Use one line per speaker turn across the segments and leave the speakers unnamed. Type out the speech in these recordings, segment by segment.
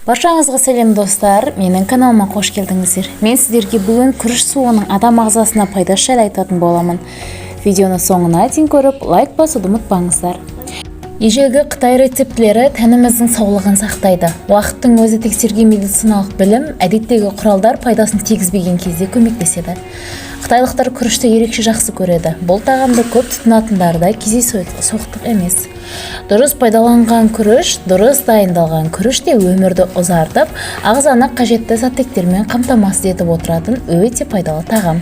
Баршаңызға сәлем достар, менің каналыма қош келдіңіздер. Мен сіздерге бүгін күріш суының адам ағзасына пайдасы жайлы айтатын боламын. Видеоны соңына дейін көріп, лайк басуды ұмытпаңыздар. Ежелгі Қытай рецептілері тәніміздің саулығын сақтайды. Уақыттың өзі тексерген медициналық білім, әдеттегі құралдар пайдасын тигізбеген кезде көмектеседі. Қытайлықтар күрішті ерекше жақсы көреді. Бұл тағамды көп тұтынатындарда кездейсоқтық емес. Дұрыс пайдаланған күріш, дұрыс дайындалған күріш те өмірді ұзартып, ағзаны қажетті заттектермен қамтамасыз етіп отыратын өте пайдалы тағам.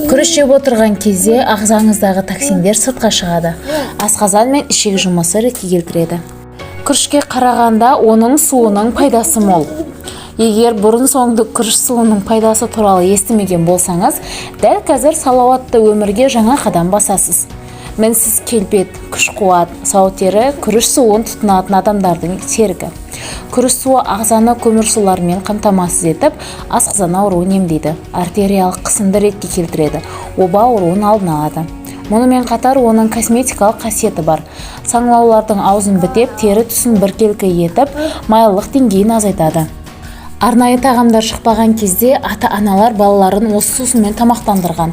Күріш жеп отырған кезде ағзаңыздағы токсиндер сыртқа шығады. Асқазан мен ішек жұмысы ретке келтіреді. Күрішке қарағанда оның суының пайдасы мол. Егер бұрын-соңды күріш суының пайдасы туралы естімеген болсаңыз, дәл қазір салауатты өмірге жаңа қадам басасыз. Мінсіз келбет, күш-қуат, сау тері күріш суын тұтынатын адамдардың серігі. Күріш суы ағзаны көмірсулармен қамтамасыз етіп, асқазан ауруын емдейді, артериялық қысымды ретке келтіреді, оба ауруын алдын алады. Мұнымен қатар оның косметикалық қасиеті бар. Саңылаулардың аузын бітеп, тері түсін біркелкі етіп, майлылық деңгейін азайтады. Арнайы тағамдар шықпаған кезде ата-аналар балаларын осы сусынмен тамақтандырған.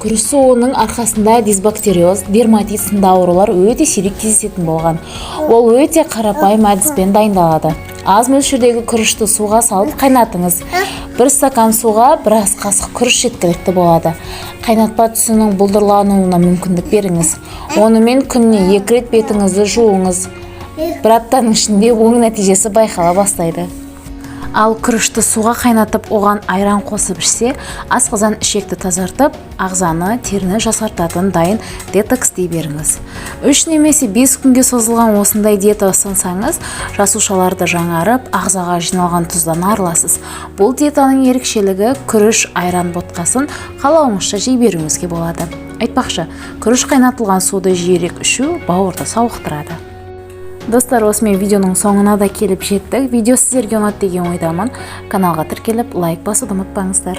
Күріш суының арқасында дисбактериоз, дерматит сынды аурулар өте сирек кездесетін болған. Ол өте қарапайым әдіспен дайындалады. Аз мөлшердегі күрішті суға салып қайнатыңыз. Бір стакан суға бір ас қасық күріш жеткілікті болады. Қайнатпа түсінің бұлдырлануына мүмкіндік беріңіз. Онымен күніне 2 рет бетіңізді жуыңыз. Бір аптаның ішінде оң нәтижесі байқала бастайды. Ал күрішті суға қайнатып, оған айран қосып ішсе, асқазан ішекті тазартып, ағзаны, теріні жасартатын дайын детокс дей беріңіз. 3 немесе 5 күнге созылған осындай диета ұстансаңыз, жасушаларды жаңарып, ағзаға жиналған тұздан арыласыз. Бұл диетаның ерекшелігі күріш айран ботқасын қалауыңызша жей беруіңізге болады. Айтпақшы, күріш қайнатылған суды жиірек ішу бауырды сауықтырады. Достар, осымен видеоның соңына да келіп жеттік. Видео сіздерге ұнады деген ойдамын. Каналға тіркеліп, лайк басуды ұмытпаңыздар.